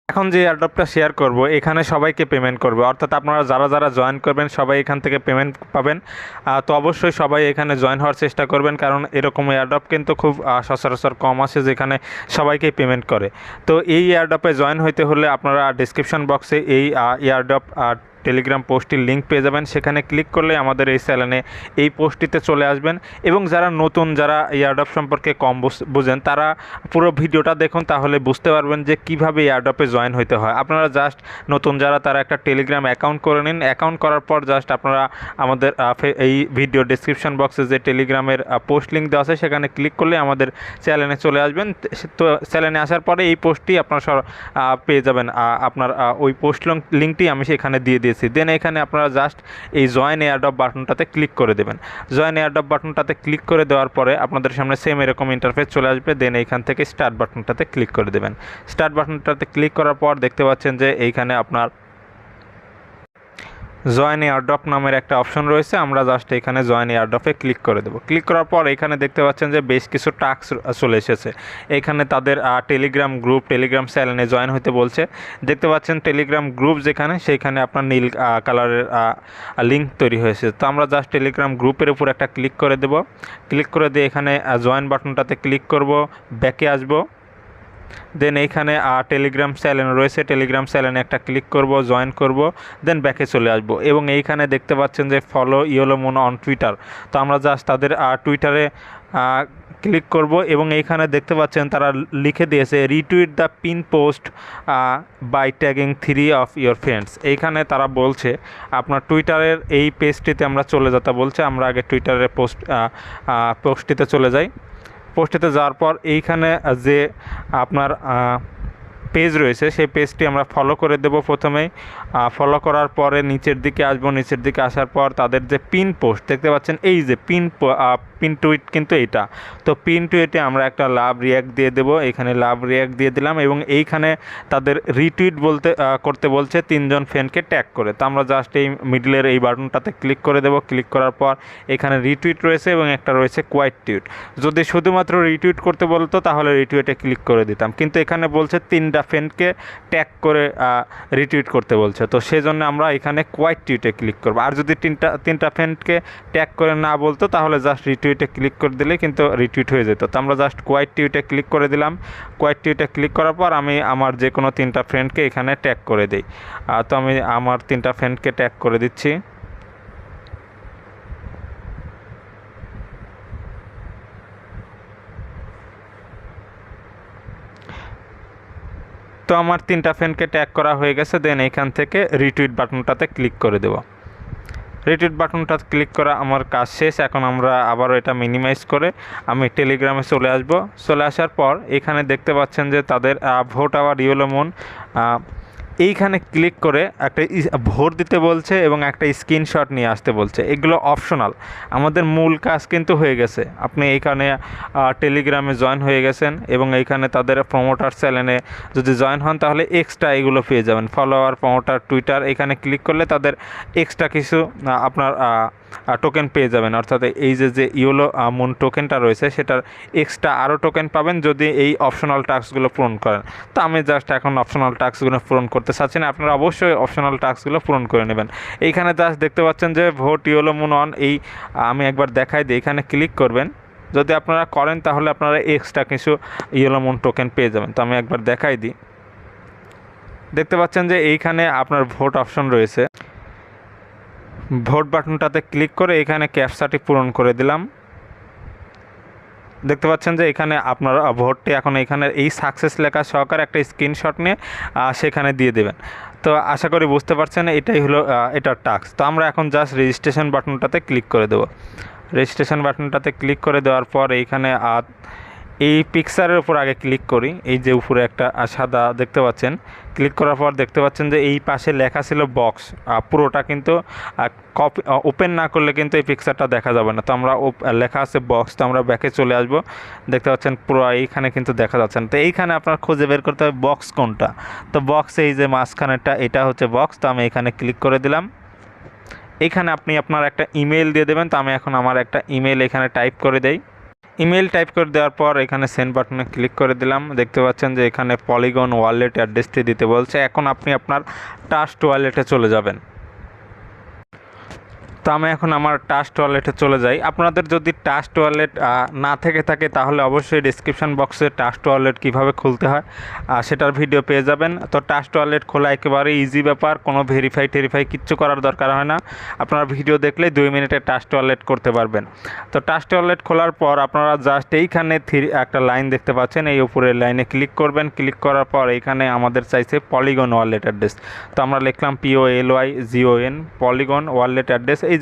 এখন যে এয়ারড্রপটা শেয়ার করব এখানে সবাইকে পেমেন্ট করবে, অর্থাৎ আপনারা যারা যারা জয়েন করবেন সবাই এখান থেকে পেমেন্ট পাবেন। তো অবশ্যই সবাই এখানে জয়েন হওয়ার চেষ্টা করবেন, কারণ এরকম এয়ারড্রপ কিন্তু খুব সচরাচর কম আসে যেখানে সবাইকেই পেমেন্ট করে। তো এই এয়ারড্রপে জয়েন হইতে হলে আপনারা ডিসক্রিপশন বক্সে এই এয়ারড্রপ টেলিগ্রাম পোস্টটির লিঙ্ক পেয়ে যাবেন, সেখানে ক্লিক করলে আমাদের এই চ্যানেলে এই পোস্টটিতে চলে আসবেন। এবং যারা নতুন, যারা এয়ারড্রপ সম্পর্কে কম বুঝেন, তারা পুরো ভিডিওটা দেখুন, তাহলে বুঝতে পারবেন যে কীভাবে এয়ারড্রপে জয়েন হইতে হয়। আপনারা জাস্ট নতুন যারা, তারা একটা টেলিগ্রাম অ্যাকাউন্ট করে নিন। অ্যাকাউন্ট করার পর জাস্ট আপনারা আমাদের এই ভিডিও ডিসক্রিপশন বক্সে যে টেলিগ্রামের পোস্ট লিঙ্ক দেওয়া আছে সেখানে ক্লিক করলে আমাদের চ্যানেলে চলে আসবেন। তো চ্যানেলে আসার পরে এই পোস্টটি আপনারা পেয়ে যাবেন। আপনার ওই পোস্ট লিঙ্কটি আমি সেখানে দিয়ে দিয়েছি। দেন এখানে আপনারা জাস্ট এই জয়েন এয়ারড্রপ বাটনটাতে ক্লিক করে দেবেন। জয়েন এয়ারড্রপ বাটনটাতে ক্লিক করে দেওয়ার পরে আপনাদের সামনে সেম এরকম ইন্টারফেস চলে আসবে। দেন এইখান থেকে স্টার্ট বাটনটাতে ক্লিক করে দেবেন। স্টার্ট বাটনটাতে ক্লিক করার পর দেখতে পাচ্ছেন যে এইখানে আপনার জয়েন এয়ারড্রপ নামের একটা অপশন রয়েছে। আমরা জাস্ট এখানে জয়েন এয়ারড্রপে ক্লিক করে দেবো। ক্লিক করার পর এখানে দেখতে পাচ্ছেন যে বেশ কিছু টাস্ক চলে এসেছে। এখানে তাদের টেলিগ্রাম গ্রুপ, টেলিগ্রাম চ্যানেলে জয়েন হতে বলছে। দেখতে পাচ্ছেন টেলিগ্রাম গ্রুপ যেখানে, সেইখানে আপনার নীল কালারের লিঙ্ক তৈরি হয়েছে। তো আমরা জাস্ট টেলিগ্রাম গ্রুপের উপর একটা ক্লিক করে দেব। ক্লিক করে দিয়ে এখানে জয়েন বাটনটাতে ক্লিক করব, ব্যাকে আসবো। দেন এইখানে টেলিগ্রাম চ্যানেল রয়েছে, টেলিগ্রাম চ্যানেলে একটা ক্লিক করব, জয়েন করব, দেন ব্যাকে চলে আসব। এবং এইখানে দেখতে পাচ্ছেন যে follow yellow moon on Twitter. তো আমরা জাস্ট তাদের টুইটারে ক্লিক করব এবং এইখানে দেখতে পাচ্ছেন তারা লিখে দিয়েছে retweet the pin post by tagging 3 of your friends. এইখানে তারা বলছে আপনার টুইটারের এই পেজটিতে আমরা চলে যেতে বলছে। আমরা আগে টুইটারের পোস্টটিতে চলে যাই। পোস্টটিতে যাওয়ার পর এইখানে যে আপনার পেজ রয়েছে সেই পেজটি আমরা ফলো করে দেব। প্রথমেই ফলো করার পরে নিচের দিকে আসবো। নিচের দিকে আসার পর তাদের যে পিন পোস্ট দেখতে পাচ্ছেন, এই যে পিন টুইট কিন্তু এইটা। তো পিন টুইটে আমরা একটা লাভ রিয়াক্ট দিয়ে দেব। এখানে লাভ রিয়াক্ট দিয়ে দিলাম এবং এইখানে তাদের রিটুইট করতে বলছে 3 জন ফ্রেন্ডকে ট্যাগ করে। তো আমরা জাস্ট এই মিডলের এই বাটনটাতে ক্লিক করে দেব। ক্লিক করার পর এখানে রিটুইট রয়েছে এবং একটা রয়েছে কোয়াইট টুইট। যদি শুধুমাত্র রিটুইট করতে বলতো তাহলে রিটুইটে ক্লিক করে দিতাম, কিন্তু এখানে বলছে 3টা ফ্রেন্ডকে ট্যাগ করে রিটুইট করতে বলছে। তো সেই জন্য আমরা এখানে কোয়াইট টুইটে ক্লিক করব। আর যদি তিনটা ফ্রেন্ডকে ট্যাগ করে না বলতো তাহলে জাস্ট রিটুইটে ক্লিক করে দিলে কিন্তু রিটুইট হয়ে যেত। তো আমরা জাস্ট কোয়াইট টুইটে ক্লিক করে দিলাম। কোয়াইট টুইটে ক্লিক করার পর আমি আমার যে কোনো 3টা ফ্রেন্ডকে এখানে ট্যাগ করে দিই। তো আমি আমার 3টা ফ্রেন্ডকে ট্যাগ করে দিচ্ছি। তো আমার 3টা ফ্রেন্ডকে ট্যাগ করা হয়ে গেছে। দেন এইখান থেকে রিটুইট বাটনটাতে ক্লিক করে দেব। রিটুইট বাটনটা ক্লিক করা আমার কাজ শেষ। এখন আমরা আবারও এটা মিনিমাইজ করে আমি টেলিগ্রামে চলে আসব। চলে আসার পর এখানে দেখতে পাচ্ছেন যে তাদের ভোট আওয়ার ইয়েলো মুন, এইখানে ক্লিক করে একটা ভোট দিতে বলছে এবং একটা স্ক্রিনশট নিয়ে আসতে বলছে। এগুলো অপশনাল, আমাদের মূল কাজ কিন্তু হয়ে গেছে। আপনি এইখানে টেলিগ্রামে জয়েন হয়ে গেছেন এবং এইখানে তাদের প্রমোটার চ্যানেলে যদি জয়েন হন তাহলে এক্সট্রা এগুলো পেয়ে যাবেন। ফলোয়ার, প্রমোটার, টুইটার, এখানে ক্লিক করলে তাদের এক্সট্রা কিছু আপনার টোকেন পেয়ে যাবেন। অর্থাৎ এই যে ইয়েলো মুন টোকেনটা রয়েছে সেটার এক্সট্রা আরও টোকেন পাবেন যদি এই অপশনাল টাস্কগুলো পূরণ করেন। তো আমি জাস্ট এখন অপশনাল টাস্কগুলো পূরণ করতে চাচ্ছি না, আপনারা অবশ্যই অপশনাল টাস্কগুলো পূরণ করে নেবেন। এইখানে জাস্ট দেখতে পাচ্ছেন যে ভোট ইয়েলো মুন অন, এই আমি একবার দেখাই দিই। এখানে ক্লিক করবেন, যদি আপনারা করেন তাহলে আপনারা এক্সট্রা কিছু ইয়েলো মুন টোকেন পেয়ে যাবেন। তো আমি একবার দেখাই দিই। দেখতে পাচ্ছেন যে এইখানে আপনার ভোট অপশন রয়েছে। ভোট বাটনটাতে ক্লিক করে এখানে ক্যাপচাটি পূরণ করে দিলাম। দেখতে পাচ্ছেন যে এখানে আপনার ভোটটি এখন এখানে এই সাকসেস লেখা সহকারে একটা স্ক্রিনশট নিয়ে সেখানে দিয়ে দেবেন। তো আশা করি বুঝতে পারছেন এটাই হলো এটার টাস্ক। তো আমরা এখন জাস্ট রেজিস্ট্রেশন বাটনটাতে ক্লিক করে দেব। রেজিস্ট্রেশন বাটনটাতে ক্লিক করে দেওয়ার পর এইখানে এই পিকচারের উপর আগে ক্লিক করি। এই যে উপরে একটা সাদা দেখতে পাচ্ছেন, ক্লিক করার পর দেখতে পাচ্ছেন যে এই পাশে লেখা ছিল বক্স, পুরোটা কিন্তু কপি ওপেন না করলে কিন্তু এই পিকচারটা দেখা যাবে না। তো আমরা লেখা আছে বক্স, তো আমরা ব্যাকে চলে আসব। দেখতে পাচ্ছেন পুরো এইখানে কিন্তু দেখা যাচ্ছে না। তো এইখানে আপনার খুঁজে বের করতে হবে বক্স কোনটা। তো বক্স এই যে মাঝখানেরটা, এটা হচ্ছে বক্স। তো আমি এখানে ক্লিক করে দিলাম। এখানে আপনি আপনার একটা ইমেল দিয়ে দেবেন। তো আমি এখন আমার একটা ইমেল এখানে টাইপ করে দেই। ইমেল টাইপ করে দেওয়ার পর এখানে সেন্ড বাটনে ক্লিক করে দিলাম। দেখতে পাচ্ছেন যে এখানে পলিগন ওয়ালেট অ্যাড্রেসটি দিতে বলছে। এখন আপনি আপনার ট্রাস্ট ওয়ালেটে চলে যাবেন। তো আমি এখন আমার ট্রাস্ট ওয়ালেটে চলে যাই। আপনাদের যদি ট্রাস্ট ওয়ালেট না থেকে থাকে তাহলে অবশ্যই ডিসক্রিপশান বক্সে ট্রাস্ট ওয়ালেট কীভাবে খুলতে হয় সেটার ভিডিও পেয়ে যাবেন। তো ট্রাস্ট ওয়ালেট খোলা একেবারে ইজি ব্যাপার, কোনো ভেরিফাই কিচ্ছু করার দরকার হয় না। আপনারা ভিডিও দেখলে 2 মিনিটে ট্রাস্ট ওয়ালেট করতে পারবেন। তো ট্রাস্ট ওয়ালেট খোলার পর আপনারা জাস্ট এইখানে একটা লাইন দেখতে পাচ্ছেন, এই উপরের লাইনে ক্লিক করবেন। ক্লিক করার পর এইখানে আমাদের চাইছে পলিগন ওয়ালেট অ্যাড্রেস। তো আমরা লিখলাম POLYGON পলিগন ওয়ালেট অ্যাড্রেস এই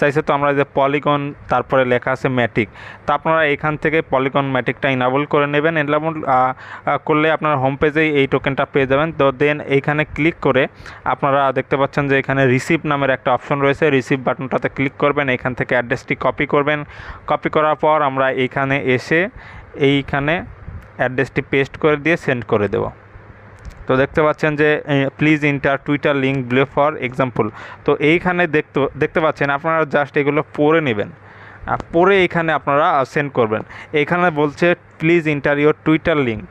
চাইছে। তো আমরা যে পলিগন তারপরে লেখা আছে ম্যাটিক, তো আপনারা এখান থেকে পলিগন ম্যাটিকটা ইনাবল করে নেবেন। ইনাবল করলে আপনার হোম পেজেই এই টোকেনটা পেয়ে যাবেন। তো দেন এইখানে ক্লিক করে আপনারা দেখতে পাচ্ছেন যে এখানে রিসিভ নামের একটা অপশন রয়েছে, রিসিভ বাটনটাতে ক্লিক করবেন। এখান থেকে অ্যাড্রেসটি কপি করবেন। কপি করার পর আমরা এইখানে এসে এইখানে অ্যাড্রেসটি পেস্ট করে দিয়ে সেন্ড করে দেব। তো দেখতে পাচ্ছেন যে please inter Twitter link below for example. তো এইখানে দেখতে পাচ্ছেন আপনারা জাস্ট এগুলো পড়ে নেবেন, পরে এইখানে আপনারা সেন্ড করবেন। এইখানে বলছে please inter your Twitter link,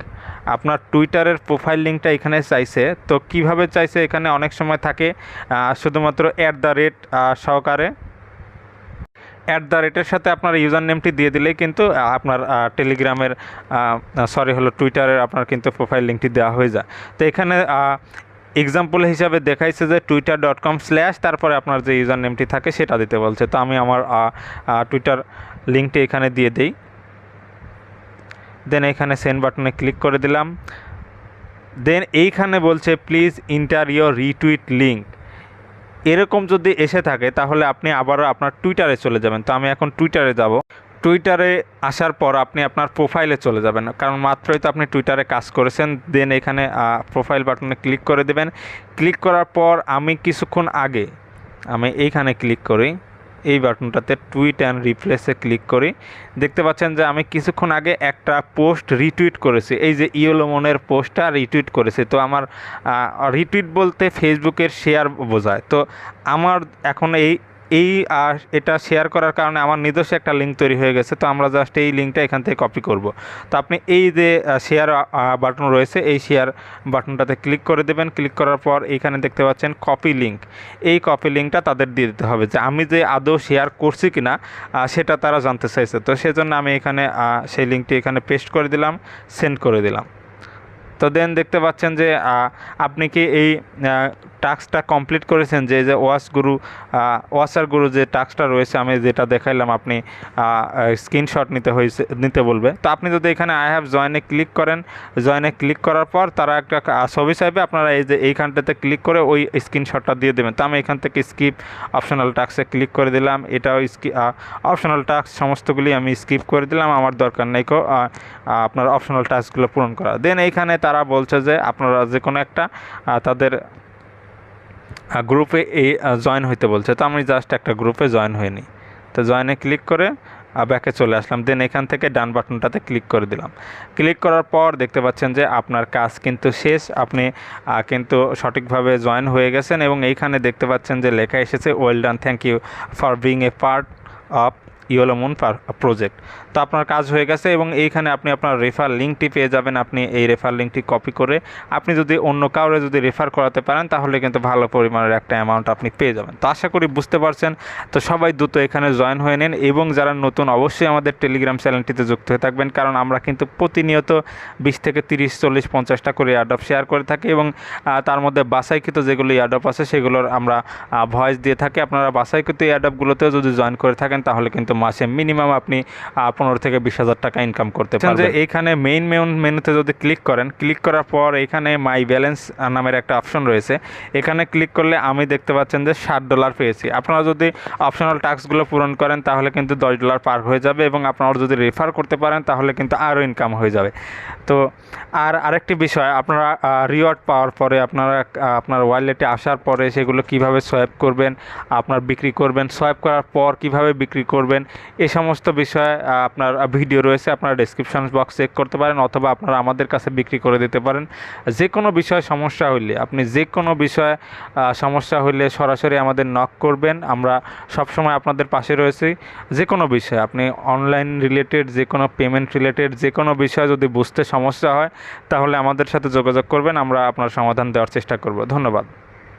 আপনার টুইটারের প্রোফাইল লিঙ্কটা এখানে চাইছে। তো কিভাবে চাইছে, এখানে অনেক সময় থাকে শুধুমাত্র সহকারে @এর সাথে আপনার ইউজার নেমটি দিয়ে দিলেই কিন্তু আপনার টেলিগ্রামের টুইটারের আপনার কিন্তু প্রোফাইল লিঙ্কটি দেওয়া হয়ে যায়। তো এখানে এক্সাম্পল হিসাবে দেখাইছে যে twitter.com/ তারপরে আপনার যে ইউজার নেমটি থাকে সেটা দিতে বলছে। তো আমি আমার টুইটার লিঙ্কটি এখানে দিয়ে দিই। দেন এখানে সেন্ড বাটনে ক্লিক করে দিলাম। দেন এইখানে বলছে please inter your retweet link. এরকম যদি এসে থাকে তাহলে আপনি আবারও আপনার টুইটারে চলে যাবেন। তো আমি এখন টুইটারে যাব। টুইটারে আসার পর আপনি আপনার প্রোফাইলে চলে যাবেন, কারণ মাত্রই তো আপনি টুইটারে কাজ করেছেন। দেন এখানে প্রোফাইল বাটনে ক্লিক করে দেবেন। ক্লিক করার পর আমি কিছুক্ষণ আগে এইখানে ক্লিক করি, এই বাটনটাতে টুইট অ্যান্ড রিপ্লেসে ক্লিক করি। দেখতে পাচ্ছেন যে আমি কিছুক্ষণ আগে একটা পোস্ট রিটুইট করেছি, এই যে ইয়েলোমনের পোস্টটা রিটুইট করেছি। তো আমার রিটুইট বলতে ফেসবুকের শেয়ার বোঝায়। তো আমার এখন এটা শেয়ার করার কারণে আমার নিজস্ব একটা লিঙ্ক তৈরি হয়ে গেছে। তো আমরা জাস্ট এই লিঙ্কটা এখান থেকে কপি করব। তো আপনি এই যে শেয়ার বাটন রয়েছে, এই শেয়ার বাটনটাতে ক্লিক করে দেবেন। ক্লিক করার পর এইখানে দেখতে পাচ্ছেন কপি লিঙ্ক, এই কপি লিঙ্কটা তাদের দিয়ে দিতে হবে যে আমি যে আদৌ শেয়ার করছি কিনা সেটা তারা জানতে চাইছে। তো সেজন্য আমি এখানে সেই লিঙ্কটি এখানে পেস্ট করে দিলাম, সেন্ড করে দিলাম। তো দেন দেখতে পাচ্ছেন যে আপনি কি এই টাস্কটা কমপ্লিট করেছেন, যে ওয়াচার গুরু যে টাস্কটা রয়েছে আমি যেটা দেখাইলাম, আপনি স্ক্রিনশট নিতে বলবে। তো আপনি যদি এখানে আই হ্যাভ জয়েনে ক্লিক করেন, জয়েনে ক্লিক করার পর তারা একটা ছবি চাইবে, আপনারা এই যে এইখানটাতে ক্লিক করে ওই স্ক্রিনশটটা দিয়ে দেবেন। তো আমি এখান থেকে স্কিপ অপশনাল টাস্কে ক্লিক করে দিলাম। এটাও অপশনাল টাস্ক সমস্তগুলি আমি স্কিপ করে দিলাম, আমার দরকার নেই আপনার অপশনাল টাস্কগুলো পূরণ করা। দেন এইখানে তারা বলছে যে আপনারা যে কোনো একটা তাদের গ্রুপে জয়েন হইতে বলছে। তো আমি জাস্ট একটা গ্রুপে জয়েন হয়ে নিই। তো জয়েনে ক্লিক করে ব্যাকে চলে আসলাম। দেন এখান থেকে ডান বাটনটাতে ক্লিক করে দিলাম। ক্লিক করার পর দেখতে পাচ্ছেন যে আপনার কাজ কিন্তু শেষ, আপনি কিন্তু সঠিকভাবে জয়েন হয়ে গেছেন। এবং এইখানে দেখতে পাচ্ছেন যে লেখা এসেছে well done, thank you for being a part of Yellowmon project. তো আপনার কাজ হয়ে গেছে এবং এইখানে আপনি আপনার রেফার লিঙ্কটি পেয়ে যাবেন। আপনি এই রেফার লিঙ্কটি কপি করে আপনি যদি অন্য কাউরে যদি রেফার করাতে পারেন তাহলে কিন্তু ভালো পরিমাণের একটা অ্যামাউন্ট আপনি পেয়ে যাবেন। তো আশা করি বুঝতে পারছেন। তো সবাই দ্রুত এখানে জয়েন হয়ে নেন এবং যারা নতুন অবশ্যই আমাদের টেলিগ্রাম চ্যানেলটিতে যুক্ত হয়ে থাকবেন, কারণ আমরা কিন্তু প্রতিনিয়ত 20 থেকে 30, 40, 50টা করে এয়ারড্রপ শেয়ার করে থাকি এবং তার মধ্যে বাছাইকৃত যেগুলো এয়ারড্রপ আছে সেগুলোর আমরা ভয়েস দিয়ে থাকি। আপনারা বাছাইকৃত এয়ারড্রপগুলোতেও যদি জয়েন করে থাকেন তাহলে কিন্তু মাসে মিনিমাম আপনি 15 থেকে 20,000 টাকা ইনকাম করতে পারবেন। যে এইখানে মেইন মেনুতে যদি ক্লিক করেন, ক্লিক করার পর এখানে মাই ব্যালেন্স নামের একটা অপশন রয়েছে, এখানে ক্লিক করলে আমি দেখতে পাচ্ছেন যে $60 পেয়েছি। আপনারা যদি অপশনাল টাস্কগুলো পূরণ করেন তাহলে কিন্তু $10 পার হয়ে যাবে এবং আপনারা যদি রেফার করতে পারেন তাহলে কিন্তু আরও ইনকাম হয়ে যাবে। তো আরেকটি বিষয়, আপনারা রিওয়ার্ড পাওয়ার পরে আপনার ওয়ালেটে আসার পরে সেগুলো কিভাবে সোয়াইপ করবেন, আপনার বিক্রি করবেন, সোয়াইপ করার পর কিভাবে বিক্রি করবেন, এই সমস্ত বিষয়ে আপনার ভিডিও রয়েছে, আপনারা ডেসক্রিপশন বক্স চেক করতে পারেন, অথবা আপনারা আমাদের কাছে বিক্রি করে দিতে পারেন। যে কোনো বিষয়ে সমস্যা হইলে, আপনি যে কোনো বিষয়ে সমস্যা হইলে সরাসরি আমাদের নক করবেন, আমরা সবসময় আপনাদের পাশে রয়েছি। যে কোনো বিষয়ে, আপনি অনলাইন রিলেটেড, যে কোনো পেমেন্ট রিলেটেড যে কোনো বিষয়ে যদি বুঝতে সমস্যা হয় তাহলে আমাদের সাথে যোগাযোগ করবেন, আমরা আপনার সমাধান দেওয়ার চেষ্টা করব। ধন্যবাদ।